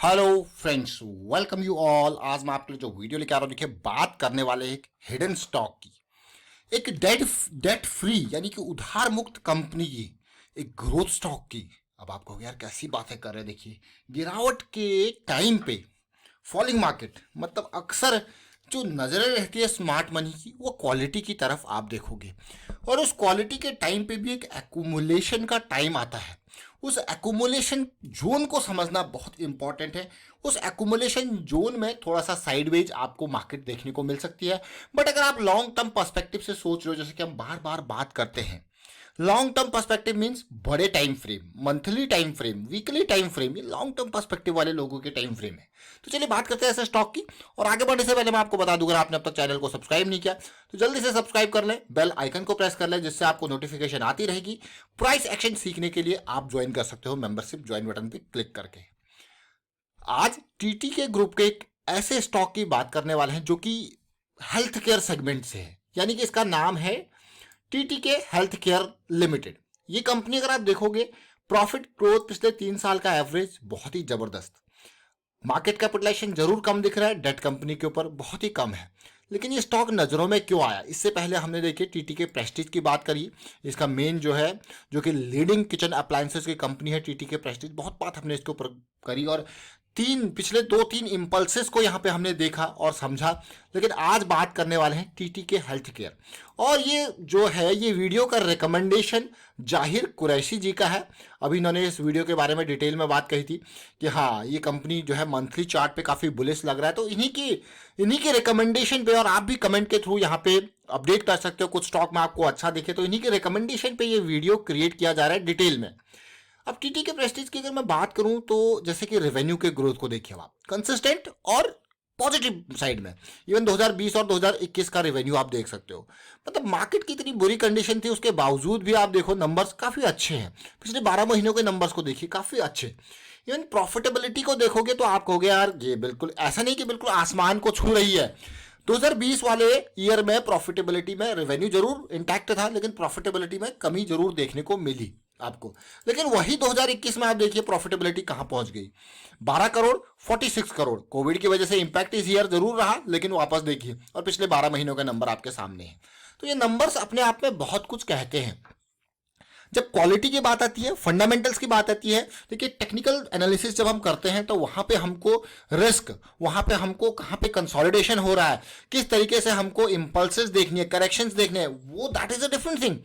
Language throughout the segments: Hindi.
Hello friends, welcome you all. आज मैं आपके लिए जो वीडियो लेके आ रहा हूँ, देखिए बात करने वाले एक हिडन स्टॉक की, एक डेट फ्री यानी कि उधार मुक्त कंपनी की, एक ग्रोथ स्टॉक की। अब आप कहोगे यार कैसी बातें कर रहे हैं। देखिए गिरावट के टाइम पे फॉलिंग मार्केट, मतलब अक्सर जो नजरें रहती है स्मार्ट मनी की, वो क्वालिटी की तरफ आप देखोगे। और उस क्वालिटी के टाइम पे भी एक एक्यूमुलेशन का टाइम आता है। उस एक्यूमुलेशन जोन को समझना बहुत इंपॉर्टेंट है। उस एक्यूमुलेशन जोन में थोड़ा सा साइडवेज आपको मार्केट देखने को मिल सकती है, बट अगर आप लॉन्ग टर्म पर्सपेक्टिव से सोच रहे हो, जैसे कि हम बार बार बात करते हैं, लॉन्ग टर्म पर्सपेक्टिव मींस बड़े time frame, monthly time frame, weekly time frame, ये लॉन्ग टर्म पर्सपेक्टिव वाले लोगों के टाइम फ्रेम है। तो चलिए बात करते हैं ऐसे स्टॉक की। और आगे बढ़ने से पहले मैं आपको बता दूं, अगर आपने अब तक चैनल को सब्सक्राइब नहीं किया तो जल्दी से सब्सक्राइब कर लें, बेल आइकन को प्रेस कर लें, जिससे आपको नोटिफिकेशन आती रहेगी। प्राइस एक्शन सीखने के लिए आप ज्वाइन कर सकते हो मेंबरशिप ज्वाइन बटन पर क्लिक करके। आज टीटी के ग्रुप के एक ऐसे स्टॉक की बात करने वाले हैं जो कि हेल्थ केयर सेगमेंट से है, यानी कि इसका नाम है टीटीके हेल्थ केयर लिमिटेड। ये कंपनी अगर आप देखोगे, प्रॉफिट ग्रोथ पिछले 3 साल का एवरेज बहुत ही जबरदस्त। मार्केट कैपिटलाइजेशन जरूर कम दिख रहा है, डेट कंपनी के ऊपर बहुत ही कम है, लेकिन ये स्टॉक नजरों में क्यों आया? इससे पहले हमने देखिए टीटीके प्रेस्टीज की बात करी। इसका मेन जो है, जो कि लीडिंग किचन अप्लायंसेस की कंपनी है टीटीके प्रेस्टीज, बहुत बात हमने इसके ऊपर करी और पिछले 2-3 इंपल्सेस को यहाँ पे हमने देखा और समझा। लेकिन आज बात करने वाले हैं टीटीके हेल्थ केयर। और ये जो है, ये वीडियो का रिकमेंडेशन जाहिर कुरैशी जी का है। अभी इन्होंने इस वीडियो के बारे में डिटेल में बात कही थी कि हाँ, ये कंपनी जो है मंथली चार्ट पे काफ़ी बुलिश लग रहा है, तो इन्हीं के रिकमेंडेशन पे, और आप भी कमेंट के थ्रू यहाँ पे अपडेट कर सकते हो, कुछ स्टॉक में आपको अच्छा दिखे तो इन्हीं के रिकमेंडेशन पे ये वीडियो क्रिएट किया जा रहा है डिटेल में। अब टीटी के प्रेस्टीज की अगर मैं बात करूं तो जैसे कि रेवेन्यू के ग्रोथ को देखिए आप, कंसिस्टेंट और पॉजिटिव साइड में। इवन 2020 और 2021 का रेवेन्यू आप देख सकते हो। मतलब मार्केट की इतनी बुरी कंडीशन थी, उसके बावजूद भी आप देखो नंबर्स काफ़ी अच्छे हैं। पिछले 12 महीनों के नंबर्स को देखिए, काफ़ी अच्छे। इवन प्रॉफिटेबिलिटी को देखोगे तो आप कहोगे यार ये बिल्कुल ऐसा नहीं कि बिल्कुल आसमान को छू रही है। 2020 वाले ईयर में प्रॉफिटेबिलिटी में रेवेन्यू जरूर इंटैक्ट था, लेकिन प्रॉफिटेबिलिटी में कमी जरूर देखने को मिली आपको। लेकिन वही 2021 में आप देखिए प्रॉफिटेबिलिटी कहां पहुंच गई, 12 करोड़ 46 करोड़। कोविड की वजह से इंपैक्ट इस ईयर जरूर रहा, लेकिन वापस देखिए और पिछले 12 महीनों के नंबर आपके सामने हैं। तो ये नंबर्स अपने आप में बहुत कुछ कहते हैं। जब क्वालिटी की बात आती है, फंडामेंटल्स की बात आती है, देखिए टेक्निकल एनालिसिस जब हम करते हैं तो वहां पे हमको रिस्क, वहां पे हमको कहां पे कंसोलिडेशन हो रहा है, किस तरीके से हमको इंपल्सेस देखनी है, करेक्शंस देखने हैं, वो that is a different thing.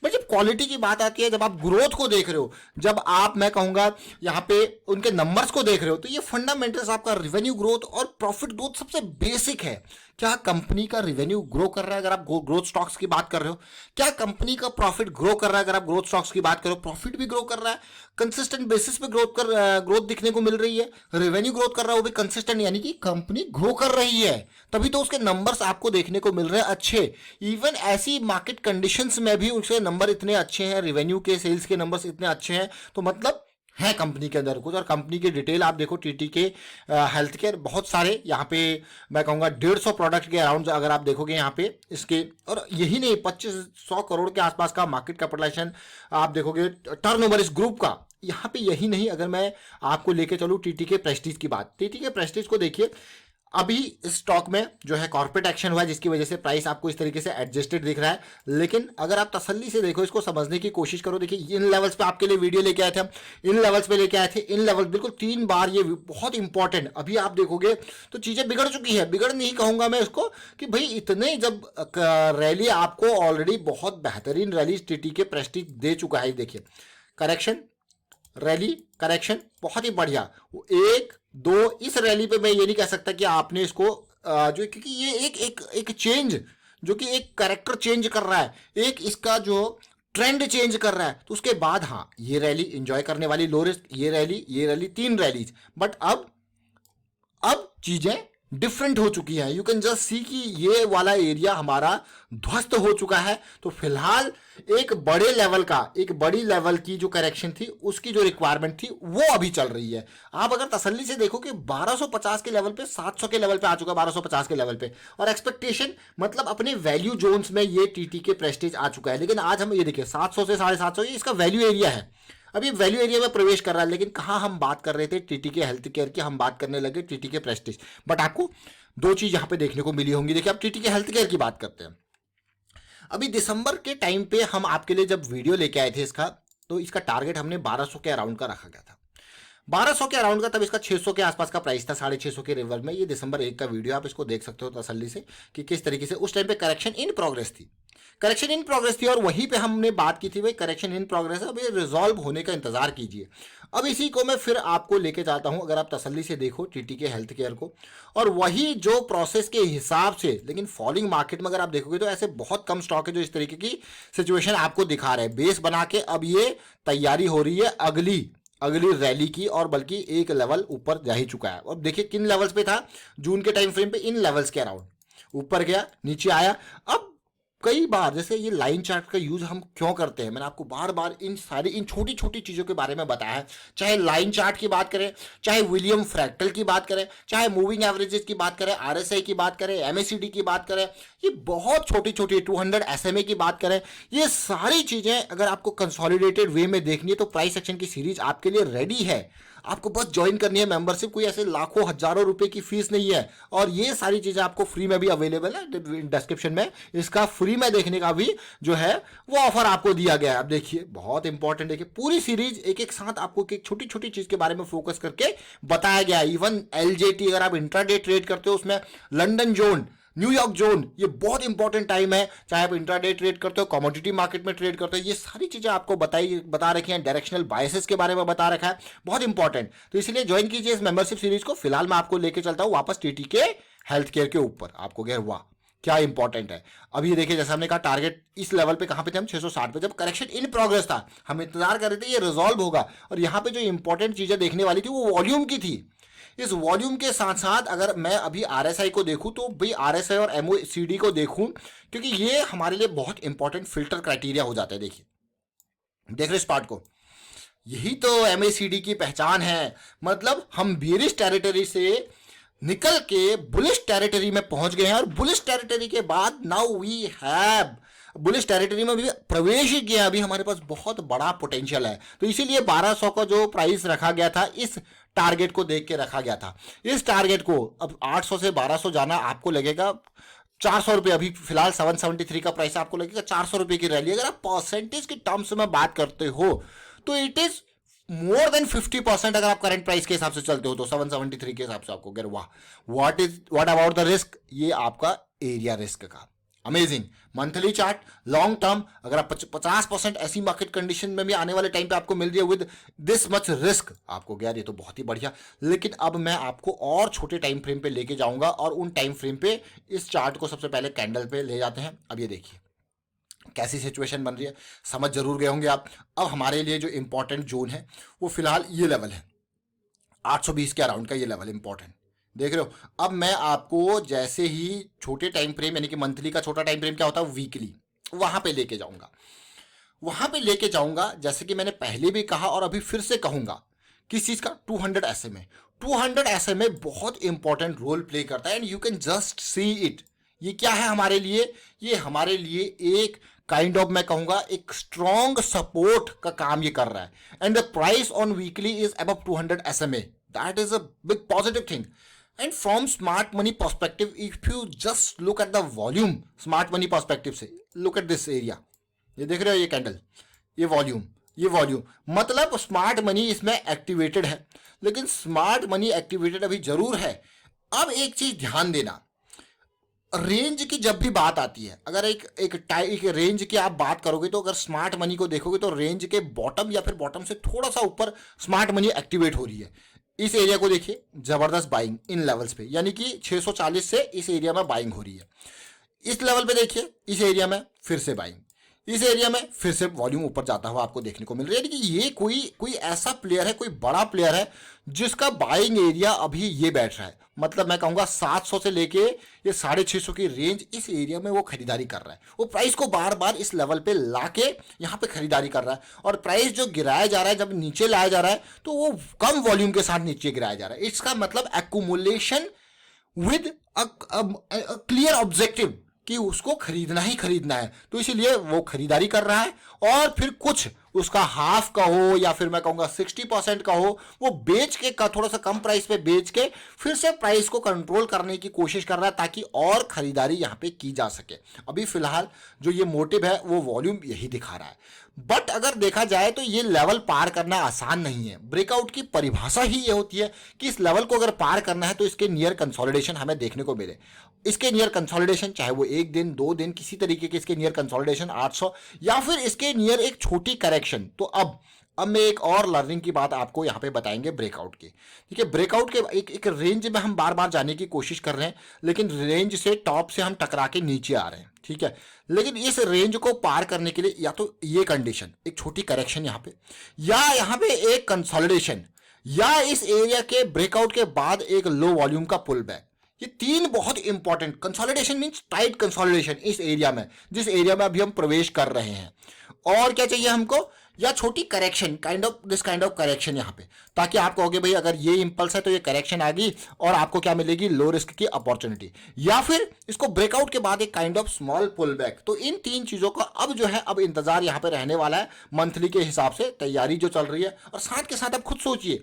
But जब क्वालिटी की बात आती है, जब आप ग्रोथ को देख रहे हो, जब आप, मैं कहूंगा यहाँ पे उनके नंबर्स को देख रहे हो, तो ये फंडामेंटल्स, आपका रेवेन्यू ग्रोथ और प्रॉफिट ग्रोथ सबसे बेसिक है। क्या कंपनी का रेवेन्यू ग्रो कर रहा है अगर आप ग्रोथ स्टॉक्स की बात कर रहे हो? क्या कंपनी का प्रॉफिट ग्रो कर रहा है अगर आप ग्रोथ स्टॉक्स की बात करो? प्रॉफिट भी ग्रो कर रहा है, कंसिस्टेंट बेसिस पे ग्रोथ दिखने को मिल रही है, रेवेन्यू ग्रोथ कर रहा है वो भी कंसिस्टेंट, यानी कि कंपनी ग्रो कर रही है, तभी तो उसके नंबर्स आपको देखने को मिल रहे हैं अच्छे। इवन ऐसी मार्केट कंडीशंस में भी उसके नंबर इतने अच्छे हैं, रेवेन्यू के, सेल्स के नंबर्स इतने अच्छे हैं, तो मतलब है कंपनी के अंदर कुछ। और कंपनी की डिटेल आप देखो, टीटी के हेल्थ केयर, बहुत सारे यहाँ पे मैं कहूँगा 150 प्रोडक्ट के अराउंड अगर आप देखोगे यहाँ पे इसके, और यही नहीं 2500 करोड़ के आसपास का मार्केट कैपिटलाइजेशन आप देखोगे, टर्नओवर इस ग्रुप का। यहाँ पे यही नहीं, अगर मैं आपको लेके चलूँ टीटी के प्रेस्टीज की बात, टीटी के प्रेस्टीज को देखिए, अभी इस स्टॉक में जो है कॉर्पोरेट एक्शन हुआ है, जिसकी वजह से प्राइस आपको इस तरीके से एडजस्टेड दिख रहा है। लेकिन अगर आप तसल्ली से देखो, इसको समझने की कोशिश करो, देखिए इन लेवल्स पे आपके लिए वीडियो लेके आए थे हम, इन लेवल्स पे लेके आए थे, इन लेवल बिल्कुल 3 बार, ये बहुत इंपॉर्टेंट। अभी आप देखोगे तो चीजें बिगड़ चुकी है, बिगड़ नहीं कहूंगा मैं इसको, कि भाई इतने जब रैली आपको ऑलरेडी बहुत बेहतरीन रैली टीटी के प्रेस्टीज दे चुका है। देखिए करेक्शन, रैली, करेक्शन बहुत ही बढ़िया। एक दो, इस रैली पे मैं ये नहीं कह सकता कि आपने इसको जो, क्योंकि ये एक चेंज, जो कि एक कैरेक्टर चेंज कर रहा है, एक इसका जो ट्रेंड चेंज कर रहा है, तो उसके बाद हाँ, ये रैली एंजॉय करने वाली, लो रिस्क, ये रैली 3 रैलीज। बट अब चीजें डिफरेंट हो चुकी है। यू कैन जस्ट सी कि ये वाला एरिया हमारा ध्वस्त हो चुका है। तो फिलहाल एक बड़ी लेवल की जो करेक्शन थी, उसकी जो रिक्वायरमेंट थी, वो अभी चल रही है। आप अगर तसल्ली से देखो कि 1250 के लेवल पे, 700 के लेवल पे आ चुका है, 1250 के लेवल पे, और एक्सपेक्टेशन मतलब अपने वैल्यू जोन्स में ये टीटी के प्रेस्टीज आ चुका है। लेकिन आज हम ये देखिए 700 से 750, ये इसका वैल्यू एरिया है। अब ये वैल्यू एरिया में प्रवेश कर रहा है, लेकिन कहाँ हम बात कर रहे थे, टीटीके हेल्थ केयर की हम बात करने लगे, टीटीके प्रेस्टीज। बट आपको दो चीज यहाँ पे देखने को मिली होंगी। देखिए, अब टीटीके हेल्थ केयर की बात करते हैं। अभी दिसंबर के टाइम पे हम आपके लिए जब वीडियो लेके आए थे इसका, तो इसका टारगेट हमने 1200 के अराउंड का रखा गया था, 1200 के अराउंड का। तब इसका 600 के आसपास का प्राइस था, 650 के रिवर में। ये दिसंबर 1 का वीडियो, आप इसको देख सकते हो तसल्ली से कि किस तरीके से उस टाइम पे करेक्शन इन प्रोग्रेस थी, करेक्शन इन प्रोग्रेस थी। और वहीं पे हमने बात की थी भाई करेक्शन इन प्रोग्रेस है, अब ये रिजॉल्व होने का इंतजार कीजिए। अब इसी को मैं फिर आपको लेके जाता हूं, अगर आप तसल्ली से देखो टीटीके हेल्थ केयर को, और वही जो प्रोसेस के हिसाब से, लेकिन फॉलिंग मार्केट में अगर आप देखोगे तो ऐसे बहुत कम स्टॉक है जो इस तरीके की सिचुएशन आपको दिखा रहे हैं। बेस बना के अब ये तैयारी हो रही है अगली रैली की, और बल्कि एक लेवल ऊपर जा ही चुका है। और देखिए किन लेवल्स पे था जून के टाइम फ्रेम पे, इन लेवल्स के अराउंड ऊपर गया, नीचे आया। अब कई बार जैसे ये लाइन चार्ट का यूज हम क्यों करते हैं, मैंने आपको बार बार इन छोटी छोटी चीजों के बारे में बताया है। चाहे लाइन चार्ट की बात करें, चाहे विलियम फ्रैक्टल की बात करें, चाहे मूविंग एवरेजेस की बात करें, आरएसआई की बात करें, एमएसीडी की बात करें, ये बहुत छोटी छोटी 200 एसएमए की बात करें, ये सारी चीजें अगर आपको कंसोलिडेटेड वे में देखनी है तो प्राइस एक्शन की सीरीज आपके लिए रेडी है। आपको बस ज्वाइन करनी है मेंबरशिप, कोई ऐसे लाखों हजारों रुपए की फीस नहीं है, और ये सारी चीजें आपको फ्री में भी अवेलेबल है। डिस्क्रिप्शन में इसका फ्री में देखने का भी जो है वो ऑफर आपको दिया गया है। अब देखिए बहुत इंपॉर्टेंट है कि पूरी सीरीज एक एक साथ आपको एक छोटी छोटी चीज के बारे में फोकस करके बताया गया है। इवन एलजेटी अगर आप इंट्राडे ट्रेड करते हो, उसमें लंदन जोन, न्यूयॉर्क जोन, ये बहुत इंपॉर्टेंट टाइम है। चाहे आप इंट्राडे ट्रेड करते हो, कमोडिटी मार्केट में ट्रेड करते हो, ये सारी चीजें आपको बता रखी हैं। डायरेक्शनल बायसेस के बारे में बता रखा है, बहुत इंपॉर्टेंट। तो इसलिए ज्वाइन कीजिए इस मेंबरशिप सीरीज को। फिलहाल मैं आपको लेके चलता हूं वापस टीटीके हेल्थ केयर के ऊपर। आपको कह वाह क्या इंपॉर्टेंट है। अब ये देखिए, जैसे हमने कहा टारगेट इस लेवल पे कहां पे थे हम, 660 पे, जब करेक्शन इन प्रोग्रेस था, हम इंतजार कर रहे थे ये रिजॉल्व होगा। और यहां पे जो इंपॉर्टेंट चीजें देखने वाली थी वो वॉल्यूम की थी। इस वॉल्यूम के साथ साथ अगर मैं अभी आरएसआई को देखूं तो भाई आरएसआई और एमओसीडी को देखूं, क्योंकि ये हमारे लिए बहुत इंपॉर्टेंट फिल्टर क्राइटेरिया हो जाता है। देखिए देख रहे इस पार्ट को, यही तो एमएसीडी की पहचान है। मतलब हम बेरिश टेरिटरी से निकल के बुलिश टेरिटरी में पहुंच गए हैं, और बुलिश टेरिटरी के बाद now we have bullish territory में भी प्रवेश ही किया। अभी हमारे पास बहुत बड़ा पोटेंशियल है। तो इसीलिए 1200 का जो प्राइस रखा गया था, इस टारगेट को देख के रखा गया था। इस टारगेट को अब 800 से 1200 जाना आपको लगेगा 400 रुपये। अभी फिलहाल 773 का प्राइस आपको लगेगा 400 रुपये की रैली। अगर आप परसेंटेज की टर्म्स में बात करते हो तो इट इज मोर देन 50%। अगर आप करंट प्राइस के हिसाब से चलते हो तो 773 के हिसाब से आपको अगर वाह व्हाट अबाउट द रिस्क, ये आपका एरिया रिस्क का amazing monthly chart, long term. अगर आप 50% ऐसी मार्केट कंडीशन में भी आने वाले टाइम पे आपको मिल रही है विद दिस मच रिस्क, आपको गया ये तो बहुत ही बढ़िया। लेकिन अब मैं आपको और छोटे टाइम फ्रेम पे लेके जाऊंगा, और उन टाइम फ्रेम पे इस चार्ट को सबसे पहले कैंडल पे ले जाते हैं। अब ये देखिए कैसी सिचुएशन बन रही है, समझ जरूर गए होंगे आप। अब हमारे लिए जो इंपॉर्टेंट जोन है वो फिलहाल ये लेवल है, 820 के अराउंड का ये लेवल इंपॉर्टेंट, देख रहे हो। अब मैं आपको जैसे ही छोटे टाइम फ्रेम, यानी कि मंथली का छोटा टाइम फ्रेम क्या होता है, वीकली, वहां पे लेके जाऊंगा। जैसे कि मैंने पहले भी कहा और अभी फिर से कहूंगा, किस चीज का, 200 एसएमए। 200 एसएमए बहुत इंपॉर्टेंट रोल प्ले करता है, and you can just see it. ये क्या है हमारे लिए, ये हमारे लिए एक काइंड ऑफ, मैं कहूंगा एक स्ट्रॉन्ग सपोर्ट का काम ये कर रहा है। And the price on weekly is above 200 SMA, that is a big positive thing. And from smart money perspective, if you just look at the volume, smart money perspective से, look at this area, ये देख रहे हो ये कैंडल, ये वॉल्यूम, मतलब स्मार्ट मनी इसमें एक्टिवेटेड है। लेकिन स्मार्ट मनी एक्टिवेटेड अभी जरूर है। अब एक चीज ध्यान देना, रेंज की जब भी बात आती है, अगर एक रेंज की आप बात करोगे तो अगर स्मार्ट मनी को देखोगे तो रेंज के बॉटम या फिर बॉटम से थोड़ा सा ऊपर स्मार्ट मनी एक्टिवेट हो रही है। इस एरिया को देखिए, जबरदस्त बाइंग इन लेवल्स पे, यानी कि 640 से इस एरिया में बाइंग हो रही है। इस लेवल पे देखिए, इस एरिया में फिर से बाइंग, इस एरिया में फिर से वॉल्यूम ऊपर जाता हुआ आपको देखने को मिल रहा है। यानी कि ये कोई ऐसा प्लेयर है, कोई बड़ा प्लेयर है जिसका बाइंग एरिया अभी ये बैठ रहा है। मतलब मैं कहूंगा 700 से लेके ये 650 की रेंज, इस एरिया में वो खरीदारी कर रहा है। वो प्राइस को बार बार इस लेवल पे लाके यहाँ पे खरीदारी कर रहा है, और प्राइस जो गिराया जा रहा है, जब नीचे लाया जा रहा है तो वो कम वॉल्यूम के साथ नीचे गिराया जा रहा है। इसका मतलब accumulation with a clear objective कि उसको खरीदना ही खरीदना है। तो इसीलिए वो खरीदारी कर रहा है, और फिर कुछ उसका हाफ का हो या फिर मैं कहूँगा 60% का हो, वो बेच के थोड़ा सा कम प्राइस पे बेच के फिर से प्राइस को कंट्रोल करने की कोशिश कर रहा है ताकि और खरीदारी यहाँ पे की जा सके। अभी फिलहाल जो ये मोटिव है वो वॉल्यूम यही दिखा रहा है। बट अगर देखा जाए तो ये लेवल पार करना आसान नहीं है। ब्रेकआउट की परिभाषा ही ये होती है कि इस लेवल को अगर पार करना है तो इसके नियर कंसोलिडेशन हमें देखने को मिले। इसके नियर कंसोलिडेशन चाहे वो 1 दिन 2 दिन किसी तरीके के इसके नियर कंसोलिडेशन 800 या फिर इसके नियर एक छोटी करेक्शन। तो अब मैं एक और लर्निंग की बात आपको यहाँ पे बताएंगे ब्रेकआउट की। ठीक है, ब्रेकआउट के एक रेंज में हम बार बार जाने की कोशिश कर रहे हैं, लेकिन रेंज से टॉप से हम टकरा के नीचे आ रहे हैं। ठीक है, लेकिन इस रेंज को पार करने के लिए या तो ये कंडीशन, एक छोटी करेक्शन यहाँ पे, या यहाँ पे एक कंसोलिडेशन, या इस एरिया के ब्रेकआउट के बाद एक लो वॉल्यूम का पुल बैक। ये तीन बहुत important, consolidation means tight consolidation इस एरिया में, जिस एरिया में अभी हम प्रवेश कर रहे हैं। और क्या चाहिए हमको, या छोटी correction, this kind of correction यहाँ पे, ताकि आप कहोगे भाई अगर ये इंपल्स है तो ये करेक्शन आ गई और आपको क्या मिलेगी, लो रिस्क की अपॉर्चुनिटी, या फिर इसको ब्रेकआउट के बाद एक kind of small pull back. तो इन तीन चीजों का अब जो है अब इंतजार यहाँ पे रहने वाला है। मंथली के हिसाब से तैयारी जो चल रही है, और साथ के साथ आप खुद सोचिए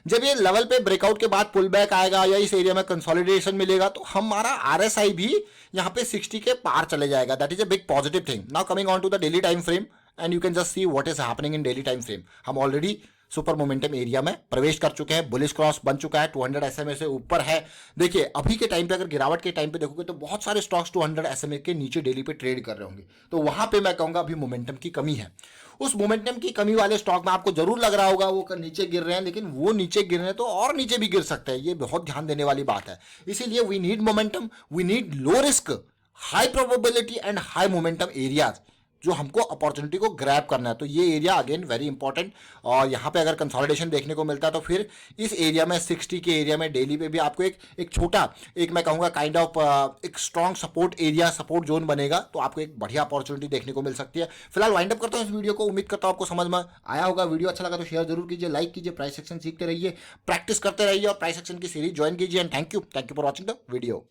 जब ये लेवल पे ब्रेकआउट के बाद पुल बैक आएगा या इस एरिया में कंसोलिडेशन मिलेगा तो हमारा आरएसआई भी यहाँ पे 60 के पार चले जाएगा। That is a big positive thing. Now coming on to the daily time frame and you can just see what is happening in daily time frame. हम ऑलरेडी सुपर मोमेंटम एरिया में प्रवेश कर चुके हैं, बुलिश क्रॉस बन चुका है, 200 SMA से ऊपर है। देखिए अभी के टाइम पे अगर गिरावट के टाइम पे देखोगे तो बहुत सारे स्टॉक्स 200 SMA के नीचे डेली पे ट्रेड कर रहे होंगे। तो वहां पे मैं कहूंगा अभी मोमेंटम की कमी है। उस मोमेंटम की कमी वाले स्टॉक में आपको जरूर लग रहा होगा वो नीचे गिर रहे हैं, लेकिन वो नीचे गिर रहे हैं तो और नीचे भी गिर सकते हैं। ये बहुत ध्यान देने वाली बात है। इसीलिए we need momentum, we need low risk, high probability and high momentum areas जो हमको अपॉर्चुनिटी को ग्रैब करना है। तो ये एरिया अगेन वेरी इंपॉर्टेंट। और यहाँ पे अगर कंसोलिडेशन देखने को मिलता है तो फिर इस एरिया में 60 के एरिया में डेली पे भी आपको एक छोटा, एक मैं कहूँगा काइंड ऑफ एक strong support area, support zone बनेगा। तो आपको एक बढ़िया अपॉर्चुनिटी देखने को मिल सकती है। फिलहाल वाइंड अप करता हूँ इस वीडियो को। उम्मीद करता हूँ आपको समझ में आया होगा। वीडियो अच्छा लगा तो शेयर जरूर कीजिए, लाइक कीजिए, प्राइस सेक्शन सीखते रहिए, प्रैक्टिस करते रहिए और प्राइस सेक्शन की सीरीज ज्वाइन कीजिए। And thank you for watching the video.